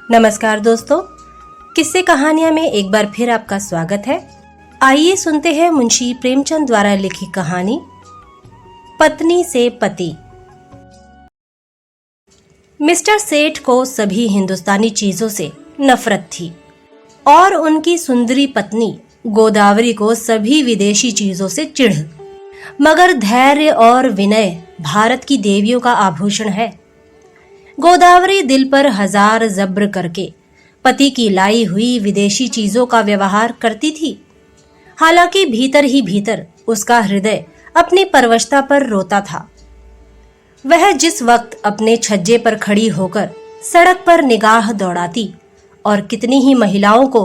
नमस्कार दोस्तों, किस्से कहानियां में एक बार फिर आपका स्वागत है। आइए सुनते हैं मुंशी प्रेमचंद द्वारा लिखी कहानी पत्नी से पति। मिस्टर सेठ को सभी हिंदुस्तानी चीजों से नफरत थी और उनकी सुंदरी पत्नी गोदावरी को सभी विदेशी चीजों से चिढ़। मगर धैर्य और विनय भारत की देवियों का आभूषण है। गोदावरी दिल पर हजार जब्र करके पति की लाई हुई विदेशी चीजों का व्यवहार करती थी। हालांकि भीतर ही भीतर उसका हृदय अपनी परवशता पर रोता था। वह जिस वक्त अपने छज्जे पर खड़ी होकर सड़क पर निगाह दौड़ाती और कितनी ही महिलाओं को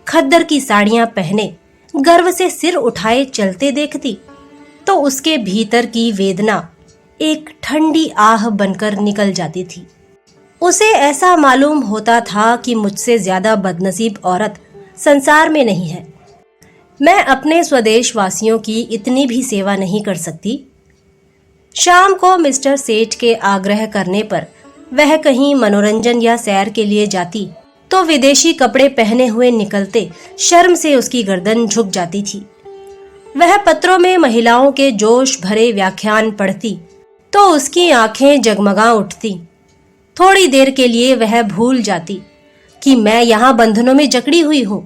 खद्दर की साड़ियां पहने गर्व से सिर उठाए चलते देखती, तो उसके भीतर की वेदना एक ठंडी आह बनकर निकल जाती थी। उसे ऐसा मालूम होता था कि मुझसे ज्यादा बदनसीब औरत संसार में नहीं है। मैं अपने स्वदेश वासियों की इतनी भी सेवा नहीं कर सकती। शाम को मिस्टर सेठ के आग्रह करने पर वह कहीं मनोरंजन या सैर के लिए जाती तो विदेशी कपड़े पहने हुए निकलते शर्म से उसकी गर्दन झुक जाती थी। वह पत्रों में महिलाओं के जोश भरे व्याख्यान पढ़ती तो उसकी आंखें जगमगा उठती। थोड़ी देर के लिए वह भूल जाती कि मैं यहां बंधनों में जकड़ी हुई हूं।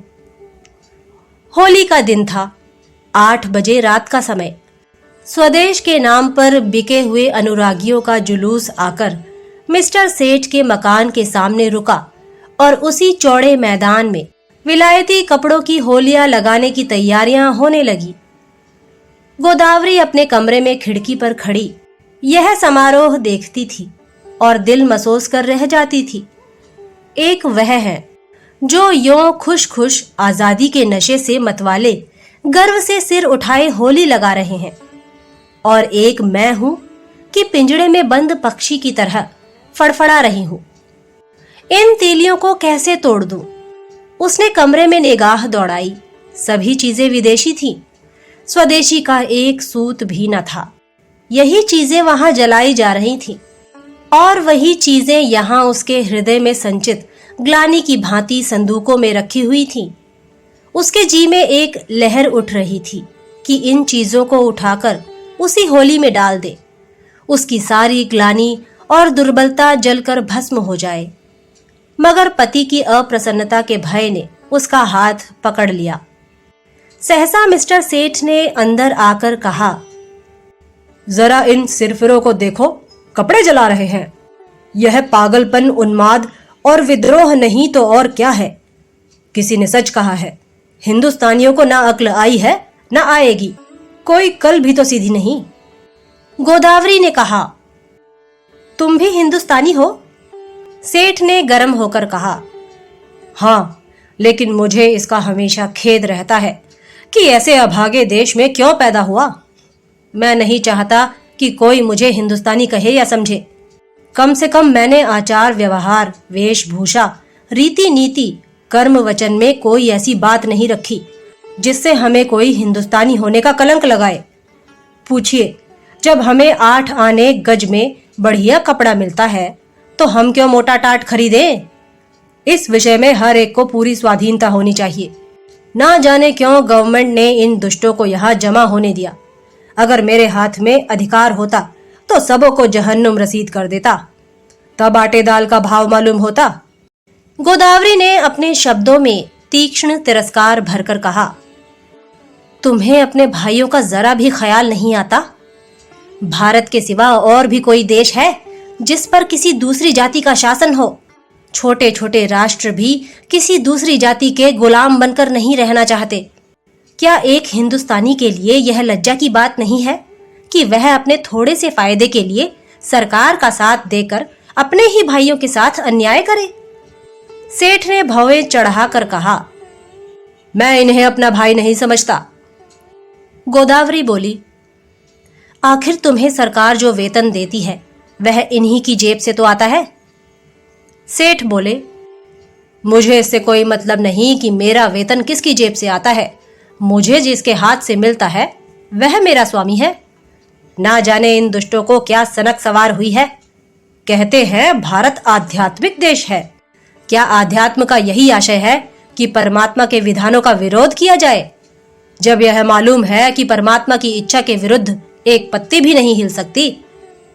होली का दिन था। 8 बजे रात का समय। स्वदेश के नाम पर बिके हुए अनुरागियों का जुलूस आकर मिस्टर सेठ के मकान के सामने रुका और उसी चौड़े मैदान में विलायती कपड़ों की होलियां लगाने की तैयारियां होने लगी। गोदावरी अपने कमरे में खिड़की पर खड़ी यह समारोह देखती थी और दिल मसोस कर रह जाती थी। एक वह है जो यों खुश खुश आजादी के नशे से मतवाले गर्व से सिर उठाए होली लगा रहे हैं, और एक मैं हूं कि पिंजड़े में बंद पक्षी की तरह फड़फड़ा रही हूं। इन तीलियों को कैसे तोड़ दूं? उसने कमरे में निगाह दौड़ाई। सभी चीजें विदेशी थीं। स्वदेशी का एक सूत भी न था। यही चीजें वहां जलाई जा रही थीं और वही चीजें यहां उसके हृदय में संचित ग्लानि की भांति संदूकों में रखी हुई थीं। उसके जी में एक लहर उठ रही थी कि इन चीजों को उठाकर उसी होली में डाल दे। उसकी सारी ग्लानि और दुर्बलता जलकर भस्म हो जाए। मगर पति की अप्रसन्नता के भय ने उसका हाथ पकड़ लिया। सहसा मिस्टर सेठ ने अंदर आकर कहा, जरा इन सिरफिरों को देखो, कपड़े जला रहे हैं। यह पागलपन, उन्माद और विद्रोह नहीं तो और क्या है। किसी ने सच कहा है, हिंदुस्तानियों को ना अक्ल आई है ना आएगी। कोई कल भी तो सीधी नहीं। गोदावरी ने कहा, तुम भी हिंदुस्तानी हो? सेठ ने गर्म होकर कहा, हाँ, लेकिन मुझे इसका हमेशा खेद रहता है कि ऐसे अभागे देश में क्यों पैदा हुआ। मैं नहीं चाहता कि कोई मुझे हिंदुस्तानी कहे या समझे। कम से कम मैंने आचार व्यवहार, वेशभूषा, रीति नीति, कर्म वचन में कोई ऐसी बात नहीं रखी जिससे हमें कोई हिंदुस्तानी होने का कलंक लगाए। पूछिए, जब हमें 8 आने गज में बढ़िया कपड़ा मिलता है तो हम क्यों मोटा टाट खरीदें? इस विषय में हर एक को पूरी स्वाधीनता होनी चाहिए। ना जाने क्यों गवर्नमेंट ने इन दुष्टों को यहाँ जमा होने दिया। अगर मेरे हाथ में अधिकार होता तो सबों को जहन्नुम रसीद कर देता। तब आटे दाल का भाव मालूम होता। गोदावरी ने अपने शब्दों में तीक्ष्ण तिरस्कार भरकर कहा, तुम्हें अपने भाइयों का जरा भी ख्याल नहीं आता? भारत के सिवा और भी कोई देश है जिस पर किसी दूसरी जाति का शासन हो? छोटे छोटे राष्ट्र भी किसी दूसरी जाति के गुलाम बनकर नहीं रहना चाहते। क्या एक हिंदुस्तानी के लिए यह लज्जा की बात नहीं है कि वह अपने थोड़े से फायदे के लिए सरकार का साथ देकर अपने ही भाइयों के साथ अन्याय करे? सेठ ने भौवें चढ़ाकर कहा, मैं इन्हें अपना भाई नहीं समझता। गोदावरी बोली, आखिर तुम्हें सरकार जो वेतन देती है वह इन्हीं की जेब से तो आता है। सेठ बोले, मुझे इससे कोई मतलब नहीं कि मेरा वेतन किसकी जेब से आता है। मुझे जिसके हाथ से मिलता है वह मेरा स्वामी है। ना जाने इन दुष्टों को क्या सनक सवार हुई है। कहते हैं भारत आध्यात्मिक देश है। क्या आध्यात्म का यही आशय है कि परमात्मा के विधानों का विरोध किया जाए? जब यह मालूम है कि परमात्मा की इच्छा के विरुद्ध एक पत्ती भी नहीं हिल सकती,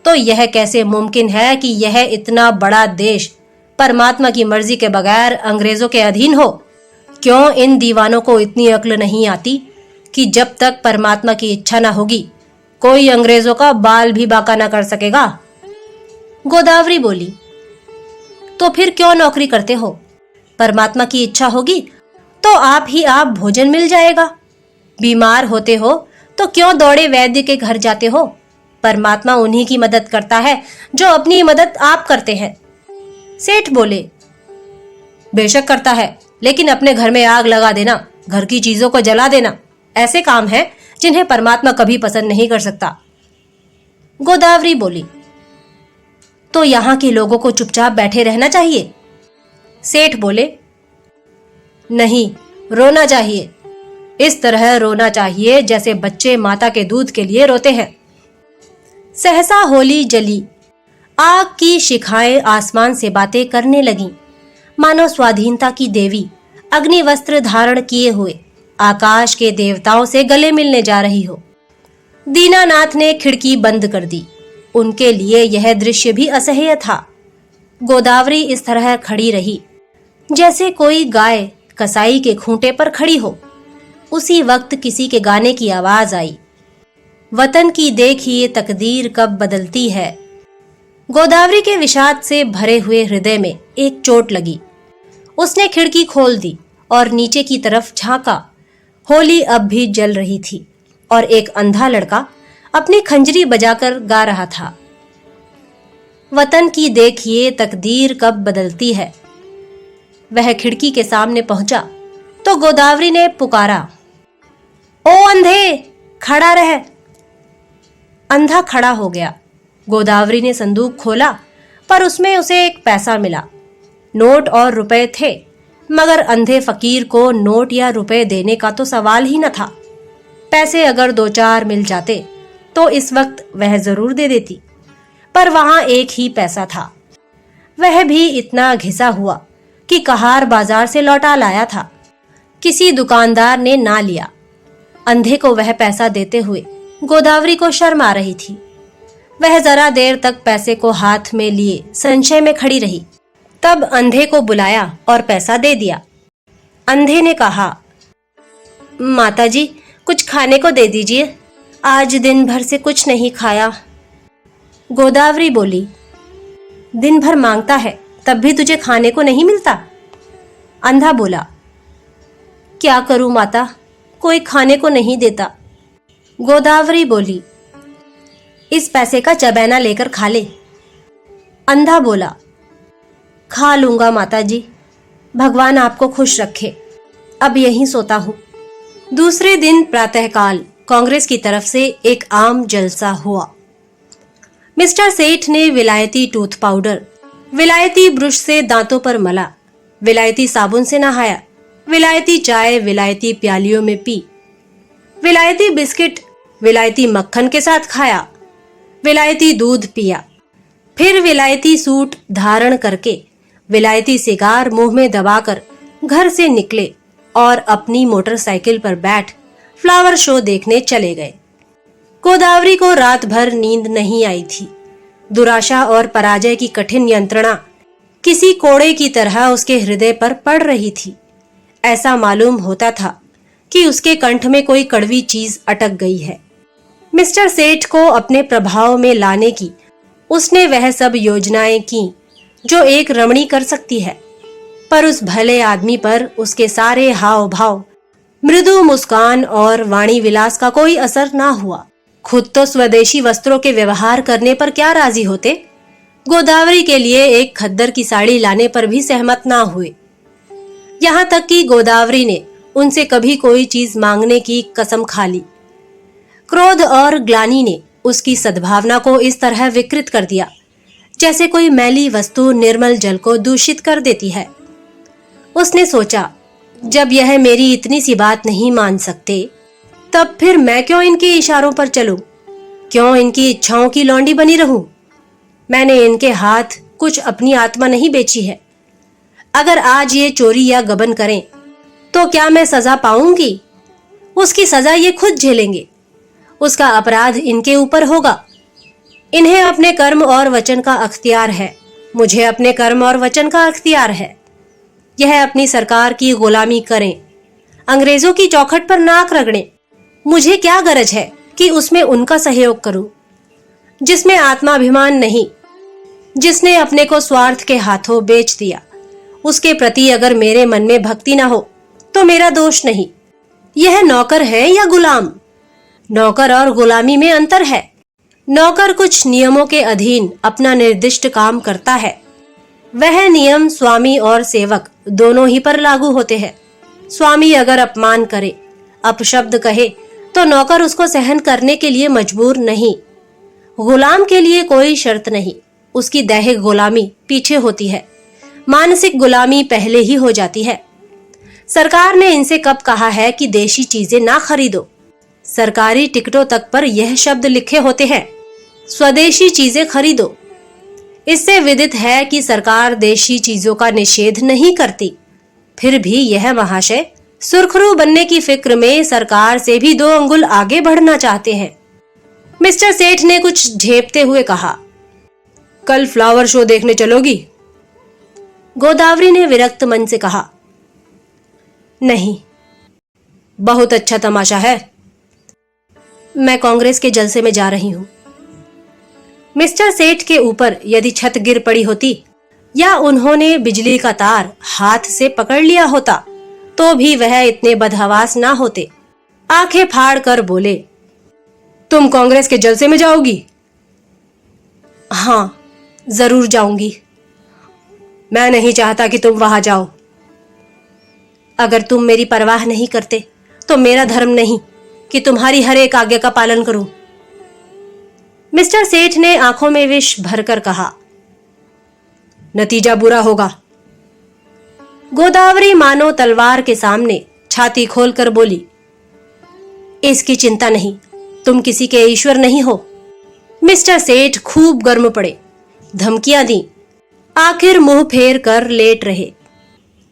तो यह कैसे मुमकिन है कि यह इतना बड़ा देश परमात्मा की मर्जी के बगैर अंग्रेजों के अधीन हो? क्यों इन दीवानों को इतनी अक्ल नहीं आती कि जब तक परमात्मा की इच्छा न होगी कोई अंग्रेजों का बाल भी बांका न कर सकेगा? गोदावरी बोली, तो फिर क्यों नौकरी करते हो? परमात्मा की इच्छा होगी तो आप ही आप भोजन मिल जाएगा। बीमार होते हो तो क्यों दौड़े वैद्य के घर जाते हो? परमात्मा उन्हीं की मदद करता है जो अपनी मदद आप करते हैं। सेठ बोले, बेशक करता है, लेकिन अपने घर में आग लगा देना, घर की चीजों को जला देना, ऐसे काम हैं जिन्हें परमात्मा कभी पसंद नहीं कर सकता। गोदावरी बोली, तो यहाँ के लोगों को चुपचाप बैठे रहना चाहिए? सेठ बोले, नहीं, रोना चाहिए। इस तरह रोना चाहिए जैसे बच्चे माता के दूध के लिए रोते हैं। सहसा होली जली, आग की शिखाएं आसमान से बातें करने लगीं, मानो स्वाधीनता की देवी अग्नि वस्त्र धारण किए हुए आकाश के देवताओं से गले मिलने जा रही हो। दीनानाथ ने खिड़की बंद कर दी। उनके लिए यह दृश्य भी असह्य था। गोदावरी इस तरह खड़ी रही जैसे कोई गाय कसाई के खूंटे पर खड़ी हो। उसी वक्त किसी के गाने की आवाज आई, वतन की देखिए तकदीर कब बदलती है। गोदावरी के विषाद से भरे हुए हृदय में एक चोट लगी। उसने खिड़की खोल दी और नीचे की तरफ झांका। होली अब भी जल रही थी और एक अंधा लड़का अपनी खंजरी बजाकर गा रहा था, वतन की देखिए तकदीर कब बदलती है। वह खिड़की के सामने पहुंचा तो गोदावरी ने पुकारा, ओ अंधे, खड़ा रह। अंधा खड़ा हो गया। गोदावरी ने संदूक खोला, पर उसमें उसे एक पैसा मिला। नोट और रुपए थे, मगर अंधे फकीर को नोट या रुपए देने का तो सवाल ही न था। पैसे अगर 2-4 मिल जाते तो इस वक्त वह जरूर दे देती, पर वहां एक ही पैसा था। वह भी इतना घिसा हुआ कि कहार बाजार से लौटा लाया था। किसी दुकानदार ने ना लिया। अंधे को वह पैसा देते हुए गोदावरी को शर्म आ रही थी। वह जरा देर तक पैसे को हाथ में लिए संशय में खड़ी रही। तब अंधे को बुलाया और पैसा दे दिया। अंधे ने कहा, माताजी, कुछ खाने को दे दीजिए, आज दिन भर से कुछ नहीं खाया। गोदावरी बोली, दिन भर मांगता है तब भी तुझे खाने को नहीं मिलता? अंधा बोला, क्या करूं माता, कोई खाने को नहीं देता। गोदावरी बोली, इस पैसे का चबैना लेकर खा ले। अंधा बोला, खा लूंगा माताजी, भगवान आपको खुश रखे, अब यहीं सोता हूं। दूसरे दिन प्रातःकाल कांग्रेस की तरफ से एक आम जलसा हुआ। मिस्टर सेठ ने विलायती टूथ पाउडर विलायती ब्रश से दांतों पर मला, विलायती साबुन से नहाया, विलायती चाय विलायती प्यालियों में पी, विलायती बिस्किट विलायती मक्खन के साथ खाया, विलायती दूध पिया, फिर विलायती सूट धारण करके विलायती सिगार मुंह में दबाकर घर से निकले और अपनी मोटरसाइकिल पर बैठ फ्लावर शो देखने चले गए। गोदावरी को रात भर नींद नहीं आई थी। दुराशा और पराजय की कठिन यंत्रणा किसी कोड़े की तरह उसके हृदय पर पड़ रही थी। ऐसा मालूम होता था कि उसके कंठ में कोई कड़वी चीज अटक गई है। मिस्टर सेठ को अपने प्रभाव में लाने की उसने वह सब योजनाएं की जो एक रमणी कर सकती है, पर उस भले आदमी पर उसके सारे हाव भाव, मृदु मुस्कान और वाणी विलास का कोई असर ना हुआ। खुद तो स्वदेशी वस्त्रों के व्यवहार करने पर क्या राजी होते, गोदावरी के लिए एक खद्दर की साड़ी लाने पर भी सहमत ना हुए। यहाँ तक कि गोदावरी ने उनसे कभी कोई चीज मांगने की कसम खा ली। क्रोध और ग्लानि ने उसकी सद्भावना को इस तरह विकृत कर दिया जैसे कोई मैली वस्तु निर्मल जल को दूषित कर देती है। उसने सोचा, जब यह मेरी इतनी सी बात नहीं मान सकते, तब फिर मैं क्यों इनके इशारों पर चलूं? क्यों इनकी इच्छाओं की लौंडी बनी रहूं? मैंने इनके हाथ कुछ अपनी आत्मा नहीं बेची है। अगर आज ये चोरी या गबन करें तो क्या मैं सजा पाऊंगी? उसकी सजा ये खुद झेलेंगे। उसका अपराध इनके ऊपर होगा। इन्हें अपने कर्म और वचन का अख्तियार है, मुझे अपने कर्म और वचन का अख्तियार है। यह अपनी सरकार की गुलामी करें, अंग्रेजों की चौखट पर नाक रगड़ें। मुझे क्या गरज है कि उसमें उनका सहयोग करूं, जिसमें आत्माभिमान नहीं, जिसने अपने को स्वार्थ के हाथों बेच दिया। उसके प्रति अगर मेरे मन में भक्ति ना हो तो मेरा दोष नहीं। यह नौकर है या गुलाम? नौकर और गुलामी में अंतर है। नौकर कुछ नियमों के अधीन अपना निर्दिष्ट काम करता है। वह नियम स्वामी और सेवक दोनों ही पर लागू होते हैं। स्वामी अगर अपमान करे, अपशब्द कहे, तो नौकर उसको सहन करने के लिए मजबूर नहीं। गुलाम के लिए कोई शर्त नहीं, उसकी दैहिक गुलामी पीछे होती है, मानसिक गुलामी पहले ही हो जाती है। सरकार ने इनसे कब कहा है कि देशी चीजें ना खरीदो? सरकारी टिकटों तक पर यह शब्द लिखे होते हैं, स्वदेशी चीजें खरीदो। इससे विदित है कि सरकार देशी चीजों का निषेध नहीं करती। फिर भी यह महाशय सुरखरू बनने की फिक्र में सरकार से भी 2 अंगुल आगे बढ़ना चाहते हैं। मिस्टर सेठ ने कुछ झेपते हुए कहा, कल फ्लावर शो देखने चलोगी? गोदावरी ने विरक्त मन से कहा, नहीं। बहुत अच्छा तमाशा है। मैं कांग्रेस के जलसे में जा रही हूं। मिस्टर सेठ के ऊपर यदि छत गिर पड़ी होती या उन्होंने बिजली का तार हाथ से पकड़ लिया होता तो भी वह इतने बदहवास ना होते। आंखें फाड़ कर बोले, तुम कांग्रेस के जलसे में जाओगी? हाँ, जरूर जाऊंगी। मैं नहीं चाहता कि तुम वहां जाओ। अगर तुम मेरी परवाह नहीं करते तो मेरा धर्म नहीं कि तुम्हारी हर एक आज्ञा का पालन करूं। मिस्टर सेठ ने आंखों में विष भरकर कहा, नतीजा बुरा होगा। गोदावरी मानो तलवार के सामने छाती खोलकर बोली, इसकी चिंता नहीं, तुम किसी के ईश्वर नहीं हो। मिस्टर सेठ खूब गर्म पड़े, धमकियां दी, आखिर मुंह फेर कर लेट रहे।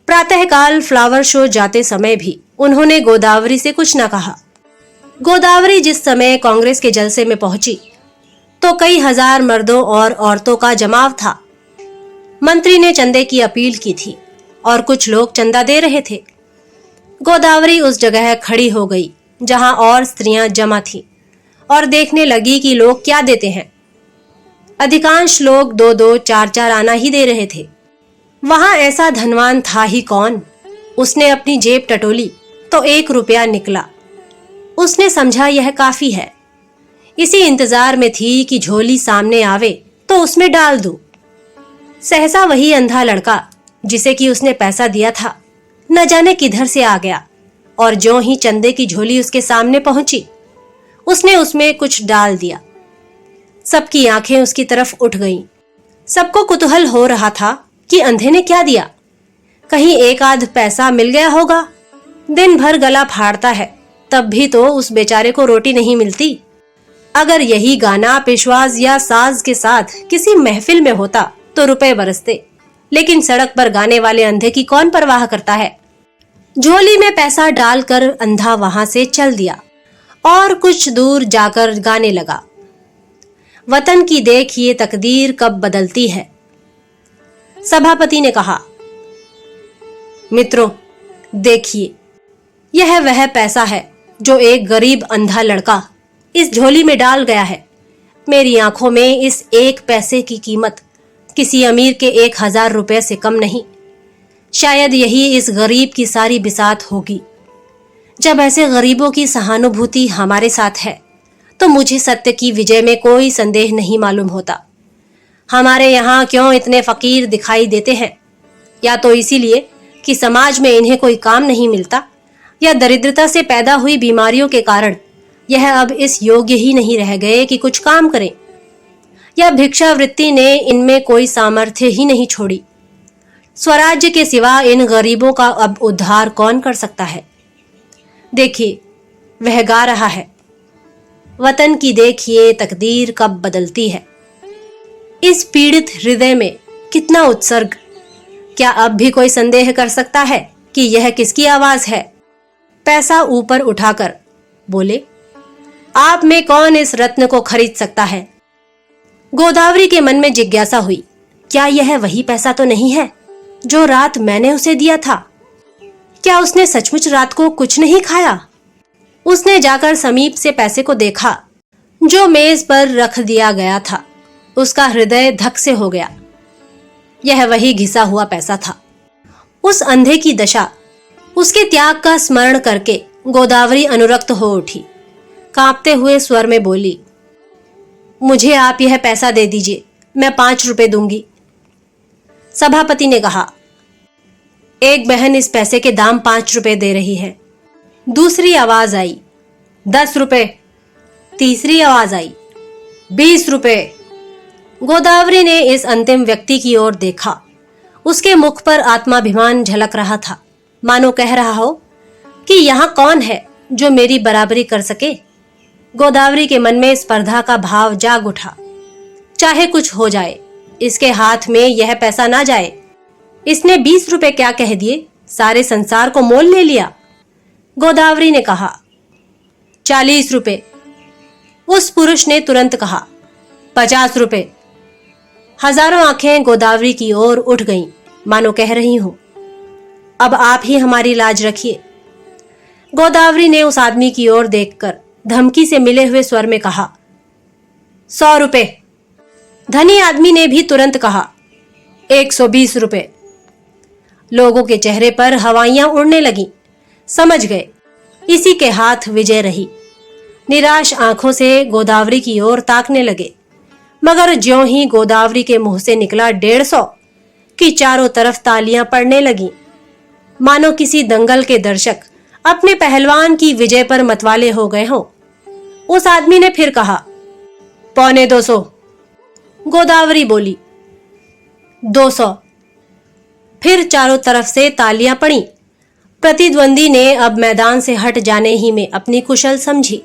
प्रातःकाल फ्लावर शो जाते समय भी उन्होंने गोदावरी से कुछ न कहा। गोदावरी जिस समय कांग्रेस के जलसे में पहुंची तो कई हजार मर्दों और औरतों का जमाव था। मंत्री ने चंदे की अपील की थी और कुछ लोग चंदा दे रहे थे। गोदावरी उस जगह खड़ी हो गई जहां और स्त्रियां जमा थीं और देखने लगी कि लोग क्या देते हैं। अधिकांश लोग 2-2, 4-4 आना ही दे रहे थे। वहां ऐसा धनवान था ही कौन? उसने अपनी जेब टटोली तो 1 रुपया निकला। उसने समझा यह काफी है। इसी इंतजार में थी कि झोली सामने आवे तो उसमें डाल दूं। सहसा वही अंधा लड़का जिसे कि उसने पैसा दिया था न जाने किधर से आ गया और ज्यों ही चंदे की झोली उसके सामने पहुंची उसने उसमें कुछ डाल दिया। सबकी आंखें उसकी तरफ उठ गईं। सबको कुतूहल हो रहा था कि अंधे ने क्या दिया। कहीं एक आध पैसा मिल गया होगा। दिन भर गला फाड़ता है तब भी तो उस बेचारे को रोटी नहीं मिलती। अगर यही गाना पेशवाज या साज के साथ किसी महफिल में होता तो रुपए बरसते, लेकिन सड़क पर गाने वाले अंधे की कौन परवाह करता है। झोली में पैसा डालकर अंधा वहां से चल दिया और कुछ दूर जाकर गाने लगा, वतन की देखिए तकदीर कब बदलती है। सभापति ने कहा, मित्रों देखिए, यह वह पैसा है जो एक गरीब अंधा लड़का इस झोली में डाल गया है। मेरी आंखों में इस 1 पैसे की कीमत किसी अमीर के 1000 रुपए से कम नहीं। शायद यही इस गरीब की सारी बिसात होगी। जब ऐसे गरीबों की सहानुभूति हमारे साथ है तो मुझे सत्य की विजय में कोई संदेह नहीं मालूम होता। हमारे यहाँ क्यों इतने फकीर दिखाई देते हैं? या तो इसीलिए कि समाज में इन्हें कोई काम नहीं मिलता, या दरिद्रता से पैदा हुई बीमारियों के कारण यह अब इस योग्य ही नहीं रह गए कि कुछ काम करें, या भिक्षावृत्ति ने इनमें कोई सामर्थ्य ही नहीं छोड़ी। स्वराज्य के सिवा इन गरीबों का अब उद्धार कौन कर सकता है? देखिए, वह गा रहा है, वतन की देखिए तकदीर कब बदलती है। इस पीड़ित हृदय में कितना उत्सर्ग, क्या अब भी कोई संदेह कर सकता है कि यह किसकी आवाज है? पैसा ऊपर उठाकर बोले, आप में कौन इस रत्न को खरीद सकता है? गोदावरी के मन में जिज्ञासा हुई, क्या यह वही पैसा तो नहीं है जो रात मैंने उसे दिया था? क्या उसने सचमुच रात को कुछ नहीं खाया? उसने जाकर समीप से पैसे को देखा जो मेज पर रख दिया गया था। उसका हृदय धक से हो गया। यह वही घिसा हुआ पैसा था। उस अंधे की दशा, उसके त्याग का स्मरण करके गोदावरी अनुरक्त हो उठी। कांपते हुए स्वर में बोली, मुझे आप यह पैसा दे दीजिए, मैं 5 रुपए दूंगी। सभापति ने कहा, एक बहन इस पैसे के दाम 5 रुपए दे रही है। दूसरी आवाज आई, 10 रुपए। तीसरी आवाज आई, 20 रुपए। गोदावरी ने इस अंतिम व्यक्ति की ओर देखा। उसके मुख पर आत्माभिमान झलक रहा था, मानो कह रहा हो कि यहाँ कौन है जो मेरी बराबरी कर सके। गोदावरी के मन में स्पर्धा का भाव जाग उठा। चाहे कुछ हो जाए, इसके हाथ में यह पैसा ना जाए। इसने 20 रुपए क्या कह दिए, सारे संसार को मोल ले लिया। गोदावरी ने कहा, 40 रुपए। उस पुरुष ने तुरंत कहा, 50 रुपए। हजारों आंखें गोदावरी की ओर उठ गईं, मानो कह रही हो, अब आप ही हमारी लाज रखिए। गोदावरी ने उस आदमी की ओर देखकर धमकी से मिले हुए स्वर में कहा, 100 रुपए। धनी आदमी ने भी तुरंत कहा, 120 रुपए। लोगों के चेहरे पर हवाइयां उड़ने लगीं। समझ गए, इसी के हाथ विजय रही। निराश आंखों से गोदावरी की ओर ताकने लगे। मगर ज्यों ही गोदावरी के मुंह से निकला 150 कि चारों तरफ तालियां पड़ने लगीं, मानो किसी दंगल के दर्शक अपने पहलवान की विजय पर मतवाले हो गए हों। उस आदमी ने फिर कहा, 250। गोदावरी बोली, 200। फिर चारों तरफ से तालियां पड़ी। प्रतिद्वंदी ने अब मैदान से हट जाने ही में अपनी कुशल समझी।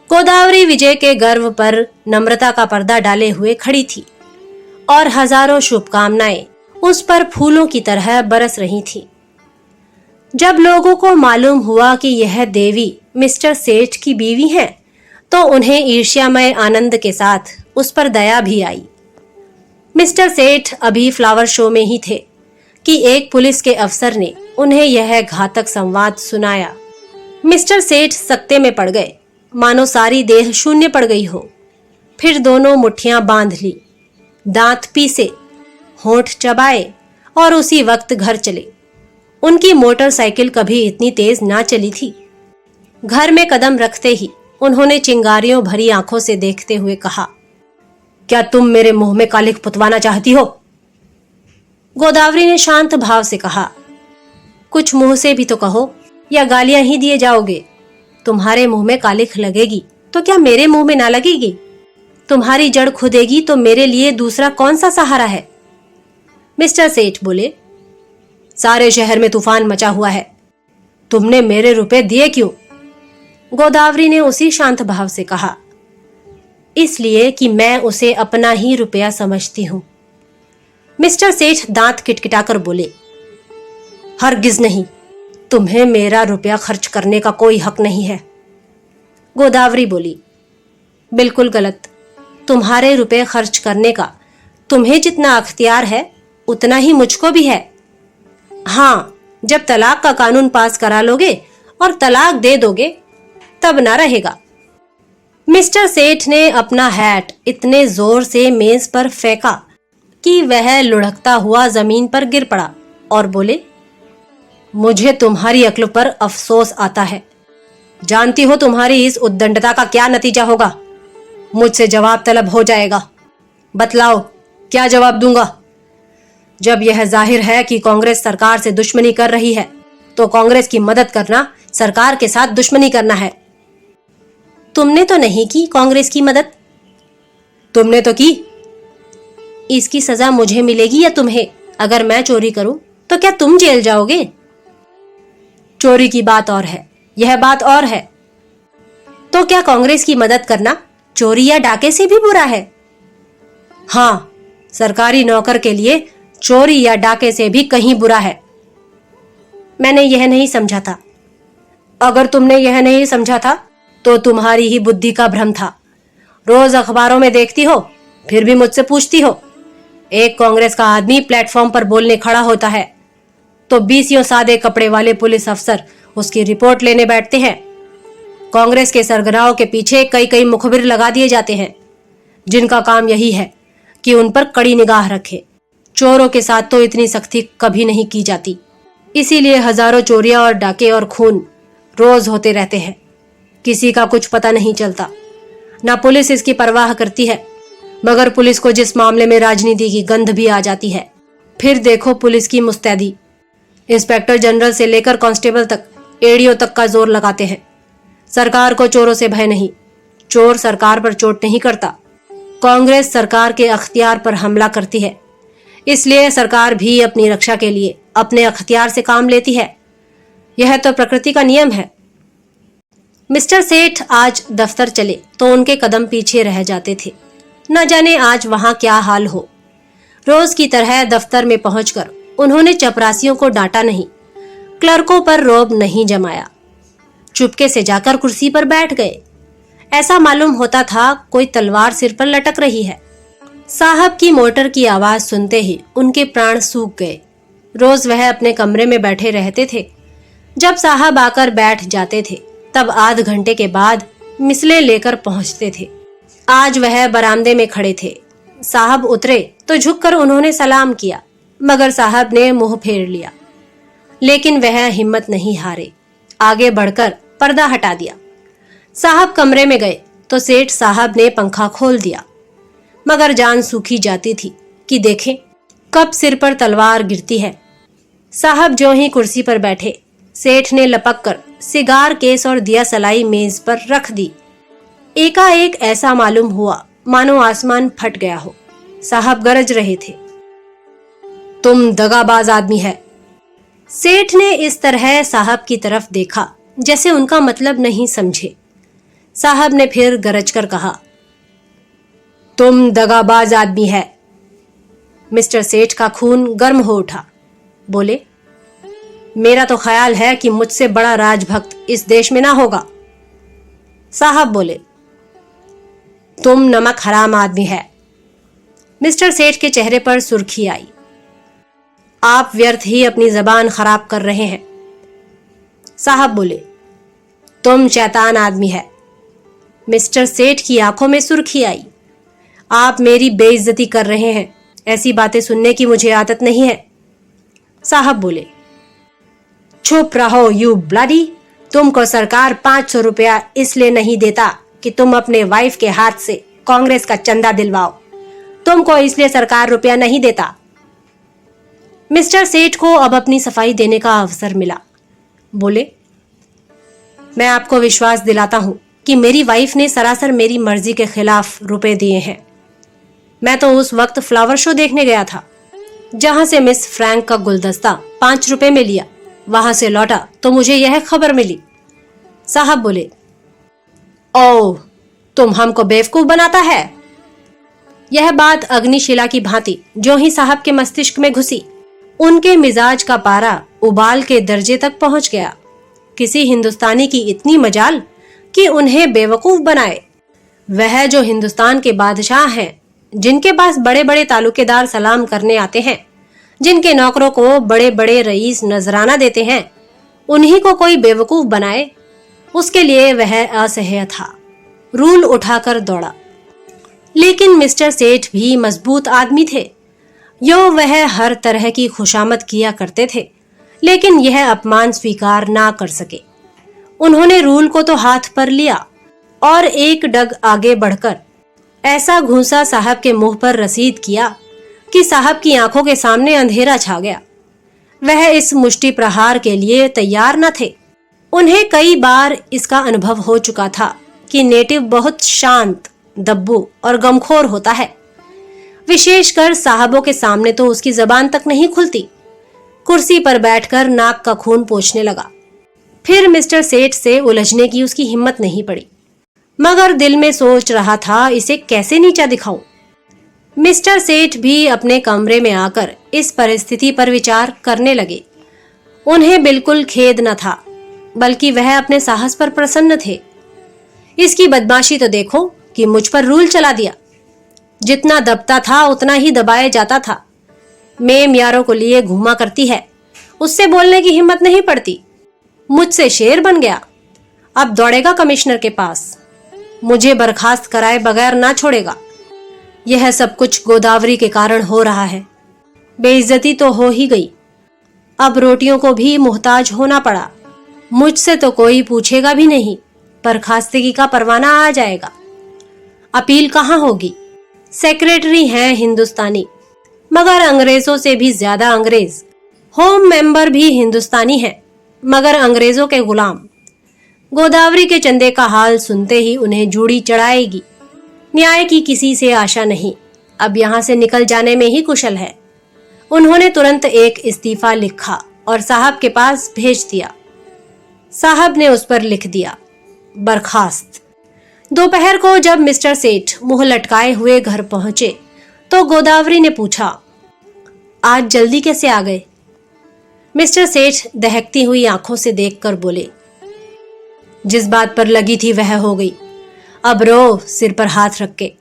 गोदावरी विजय के गर्व पर नम्रता का पर्दा डाले हुए खड़ी थी और हजारों शुभकामनाएं उस पर फूलों की तरह बरस रही थी। जब लोगों को मालूम हुआ कि यह देवी मिस्टर सेठ की बीवी है, तो उन्हें ईर्ष्यामय आनंद के साथ उस पर दया भी आई। मिस्टर सेठ अभी फ्लावर शो में ही थे कि एक पुलिस के अफसर ने उन्हें यह घातक संवाद सुनाया। मिस्टर सेठ सकते में पड़ गए, मानो सारी देह शून्य पड़ गई हो। फिर दोनों मुट्ठियां बांध ली, दांत पीसे, होंठ चबाए और उसी वक्त घर चले। उनकी मोटरसाइकिल कभी इतनी तेज ना चली थी। घर में कदम रखते ही उन्होंने चिंगारियों भरी आंखों से देखते हुए कहा, क्या तुम मेरे मुंह में कालिख पुतवाना चाहती हो? गोदावरी ने शांत भाव से कहा, कुछ मुंह से भी तो कहो, या गालियां ही दिए जाओगे? तुम्हारे मुंह में कालिख लगेगी तो क्या मेरे मुंह में ना लगेगी? तुम्हारी जड़ खुदेगी तो मेरे लिए दूसरा कौन सा सहारा है? मिस्टर सेठ बोले, सारे शहर में तूफान मचा हुआ है, तुमने मेरे रुपए दिए क्यों? गोदावरी ने उसी शांत भाव से कहा, इसलिए कि मैं उसे अपना ही रुपया समझती हूं। मिस्टर सेठ दांत किटकिटाकर बोले, हरगिज नहीं, तुम्हें मेरा रुपया खर्च करने का कोई हक नहीं है। गोदावरी बोली, बिल्कुल गलत। तुम्हारे रुपए खर्च करने का तुम्हें जितना अख्तियार है उतना ही मुझको भी है। हाँ, जब तलाक का कानून पास करा लोगे और तलाक दे दोगे तब ना रहेगा। मिस्टर सेठ ने अपना हैट इतने जोर से मेज पर फेंका कि वह लुढ़कता हुआ जमीन पर गिर पड़ा और बोले, मुझे तुम्हारी अक्ल पर अफसोस आता है। जानती हो तुम्हारी इस उद्दंडता का क्या नतीजा होगा? मुझसे जवाब तलब हो जाएगा। बतलाओ, क्या जवाब दूंगा? जब यह जाहिर है कि कांग्रेस सरकार से दुश्मनी कर रही है, तो कांग्रेस की मदद करना सरकार के साथ दुश्मनी करना है। तुमने तो नहीं की कांग्रेस की मदद। तुमने तो की। इसकी सजा मुझे मिलेगी या तुम्हें? अगर मैं चोरी करूं तो क्या तुम जेल जाओगे? चोरी की बात और है, यह बात और है। तो क्या कांग्रेस की मदद करना चोरी या डाके से भी बुरा है? हाँ, सरकारी नौकर के लिए चोरी या डाके से भी कहीं बुरा है। मैंने यह नहीं समझा था। अगर तुमने यह नहीं समझा था तो तुम्हारी ही बुद्धि का भ्रम था। रोज अखबारों में देखती हो, फिर भी मुझसे पूछती हो। एक कांग्रेस का आदमी प्लेटफॉर्म पर बोलने खड़ा होता है तो 20 सादे कपड़े वाले पुलिस अफसर उसकी रिपोर्ट लेने बैठते हैं। कांग्रेस के सरगनाओं के पीछे कई कई मुखबिर लगा दिए जाते हैं जिनका काम यही है कि उन पर कड़ी निगाह रखे। चोरों के साथ तो इतनी सख्ती कभी नहीं की जाती, इसीलिए हजारों चोरियां और डाके और खून रोज होते रहते हैं। किसी का कुछ पता नहीं चलता, ना पुलिस इसकी परवाह करती है। मगर पुलिस को जिस मामले में राजनीति की गंध भी आ जाती है, फिर देखो पुलिस की मुस्तैदी। इंस्पेक्टर जनरल से लेकर कांस्टेबल तक एड़ियों तक का जोर लगाते हैं। सरकार को चोरों से भय नहीं, चोर सरकार पर चोट नहीं करता। कांग्रेस सरकार के अख्तियार पर हमला करती है, इसलिए सरकार भी अपनी रक्षा के लिए अपने अख्तियार से काम लेती है। यह तो प्रकृति का नियम है। मिस्टर सेठ आज दफ्तर चले तो उनके कदम पीछे रह जाते थे। न जाने आज वहां क्या हाल हो। रोज की तरह दफ्तर में पहुंचकर उन्होंने चपरासियों को डांटा नहीं, क्लर्कों पर रोब नहीं जमाया। चुपके से जाकर कुर्सी पर बैठ गए। ऐसा मालूम होता था कोई तलवार सिर पर लटक रही है। साहब की मोटर की आवाज सुनते ही उनके प्राण सूख गए। रोज वह अपने कमरे में बैठे रहते थे। जब साहब आकर बैठ जाते थे तब आध घंटे के बाद मिसले लेकर पहुंचते थे। आज वह बरामदे में खड़े थे। साहब उतरे तो झुककर उन्होंने सलाम किया, मगर साहब ने मुंह फेर लिया। लेकिन वह हिम्मत नहीं हारे, आगे बढ़कर पर्दा हटा दिया। साहब कमरे में गए तो सेठ साहब ने पंखा खोल दिया, मगर जान सूखी जाती थी कि देखें कब सिर पर तलवार गिरती है। साहब जो ही कुर्सी पर बैठे, सेठ ने लपक कर सिगार केस और दिया सलाई मेज पर रख दी। एकाएक ऐसा मालूम हुआ मानो आसमान फट गया हो। साहब गरज रहे थे, तुम दगाबाज आदमी है। सेठ ने इस तरह साहब की तरफ देखा जैसे उनका मतलब नहीं समझे। साहब ने फिर गरज कर कहा, तुम दगाबाज आदमी है। मिस्टर सेठ का खून गर्म हो उठा। बोले, मेरा तो ख्याल है कि मुझसे बड़ा राजभक्त इस देश में ना होगा। साहब बोले, तुम नमक हराम आदमी है। मिस्टर सेठ के चेहरे पर सुर्खी आई। आप व्यर्थ ही अपनी जबान खराब कर रहे हैं। साहब बोले, तुम शैतान आदमी है। मिस्टर सेठ की आंखों में सुर्खी आई। आप मेरी बेइज्जती कर रहे हैं, ऐसी बातें सुनने की मुझे आदत नहीं है। साहब बोले, चुप रहो यू ब्लडी। तुमको सरकार 500 रुपया इसलिए नहीं देता कि तुम अपने वाइफ के हाथ से कांग्रेस का चंदा दिलवाओ। तुमको इसलिए सरकार रुपया नहीं देता। मिस्टर सेठ को अब अपनी सफाई देने का अवसर मिला। बोले, मैं आपको विश्वास दिलाता हूं कि मेरी वाइफ ने सरासर मेरी मर्जी के खिलाफ रुपए दिए हैं। मैं तो उस वक्त फ्लावर शो देखने गया था जहां से मिस फ्रैंक का गुलदस्ता 5 रुपए में लिया। वहां से लौटा तो मुझे यह खबर मिली। साहब बोले, ओह, तुम हमको बेवकूफ बनाता है। यह बात अग्निशिला की भांति जो ही साहब के मस्तिष्क में घुसी, उनके मिजाज का पारा उबाल के दर्जे तक पहुंच गया। किसी हिंदुस्तानी की इतनी मजाल कि उन्हें बेवकूफ बनाए। वह जो हिंदुस्तान के बादशाह हैं, जिनके पास बड़े बड़े तालुकेदार सलाम करने आते हैं, जिनके नौकरों को बड़े बड़े रईस नजराना देते हैं, उन्हीं को कोई बेवकूफ बनाए, उसके लिए वह असह्य था। रूल उठाकर दौड़ा। लेकिन मिस्टर सेठ भी मजबूत आदमी थे। यो वह हर तरह की खुशामद किया करते थे, लेकिन यह अपमान स्वीकार ना कर सके। उन्होंने रूल को तो हाथ पर लिया और एक डग आगे बढ़कर ऐसा घूंसा साहब के मुंह पर रसीद किया कि साहब की आंखों के सामने अंधेरा छा गया। वह इस मुष्टि प्रहार के लिए तैयार न थे। उन्हें कई बार इसका अनुभव हो चुका था कि नेटिव बहुत शांत, दब्बू और गमखोर होता है। विशेषकर साहबों के सामने तो उसकी जबान तक नहीं खुलती। कुर्सी पर बैठकर नाक का खून पोंछने लगा। फिर मिस्टर सेठ से उलझने की उसकी हिम्मत नहीं पड़ी, मगर दिल में सोच रहा था, इसे कैसे नीचा दिखाऊं। मिस्टर सेठ भी अपने कमरे में आकर इस परिस्थिति पर विचार करने लगे। उन्हें बिल्कुल खेद न था, बल्कि वह अपने साहस पर प्रसन्न थे। इसकी बदमाशी तो देखो कि मुझ पर रूल चला दिया। जितना दबता था उतना ही दबाया जाता था। मेम यारों को लिए घूमा करती है, उससे बोलने की हिम्मत नहीं पड़ती। मुझसे शेर बन गया, अब दौड़ेगा कमिश्नर के पास। मुझे बर्खास्त कराए बगैर ना छोड़ेगा। यह सब कुछ गोदावरी के कारण हो रहा है। बेइज्जती तो हो ही गई, अब रोटियों को भी मोहताज होना पड़ा। मुझसे तो कोई पूछेगा भी नहीं, बर्खास्तगी का परवाना आ जाएगा। अपील कहाँ होगी? सेक्रेटरी हैं हिंदुस्तानी, मगर अंग्रेजों से भी ज्यादा अंग्रेज। होम मेंबर भी हिंदुस्तानी हैं, मगर अंग्रेजों के गुलाम। गोदावरी के चंदे का हाल सुनते ही उन्हें जूड़ी चढ़ाएगी। न्याय की किसी से आशा नहीं, अब यहाँ से निकल जाने में ही कुशल है। उन्होंने तुरंत एक इस्तीफा लिखा और साहब के पास भेज दिया। साहब ने उस पर लिख दिया, बर्खास्त। दोपहर को जब मिस्टर सेठ मुंह लटकाए हुए घर पहुंचे तो गोदावरी ने पूछा, आज जल्दी कैसे आ गए? मिस्टर सेठ दहकती हुई आंखों से देखकर बोले, जिस बात पर लगी थी वह हो गई, अब रो सिर पर हाथ रख के।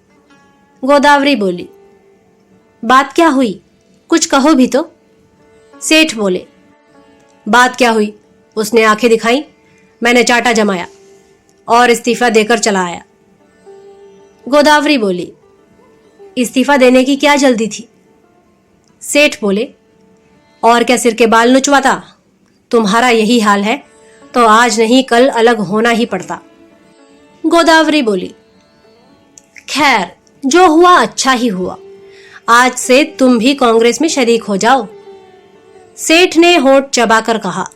गोदावरी बोली, बात क्या हुई? कुछ कहो भी तो। सेठ बोले, बात क्या हुई? उसने आंखें दिखाई, मैंने चाटा जमाया और इस्तीफा देकर चला आया। गोदावरी बोली, इस्तीफा देने की क्या जल्दी थी? सेठ बोले, और क्या सिर के बाल नुचवाता? तुम्हारा यही हाल है तो आज नहीं कल अलग होना ही पड़ता। गोदावरी बोली, खैर जो हुआ अच्छा ही हुआ, आज से तुम भी कांग्रेस में शरीक हो जाओ। सेठ ने होंठ चबाकर कहा,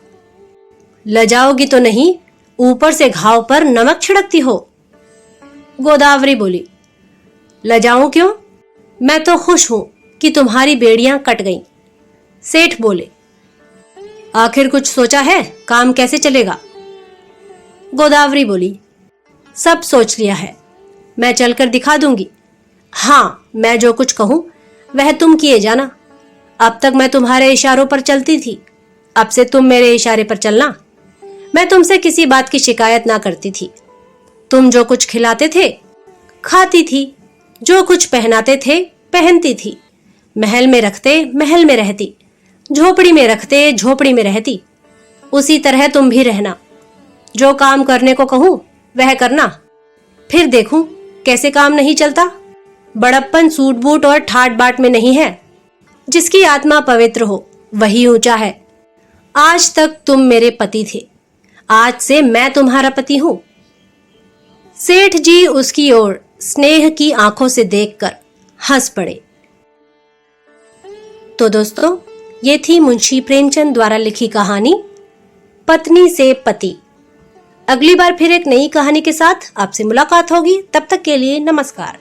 लजाओगी तो नहीं, ऊपर से घाव पर नमक छिड़कती हो। गोदावरी बोली, लजाऊं क्यों? मैं तो खुश हूं कि तुम्हारी बेड़ियां कट गईं। सेठ बोले, आखिर कुछ सोचा है, काम कैसे चलेगा? गोदावरी बोली, सब सोच लिया है, मैं चलकर दिखा दूंगी। हाँ, मैं जो कुछ कहूं वह तुम किए जाना। अब तक मैं तुम्हारे इशारों पर चलती थी, अब से तुम मेरे इशारे पर चलना। मैं तुमसे किसी बात की शिकायत ना करती थी। तुम जो कुछ खिलाते थे खाती थी, जो कुछ पहनाते थे पहनती थी, महल में रखते महल में रहती, झोपड़ी में रखते झोपड़ी में रहती। उसी तरह तुम भी रहना। जो काम करने को कहूं वह करना, फिर देखूं कैसे काम नहीं चलता। बड़प्पन सूट बूट और ठाट बाट में नहीं है। जिसकी आत्मा पवित्र हो वही ऊंचा है। आज तक तुम मेरे पति थे, आज से मैं तुम्हारा पति हूं। सेठ जी उसकी ओर स्नेह की आंखों से देखकर हंस पड़े। तो दोस्तों, ये थी मुंशी प्रेमचंद द्वारा लिखी कहानी पत्नी से पति। अगली बार फिर एक नई कहानी के साथ आपसे मुलाकात होगी। तब तक के लिए नमस्कार।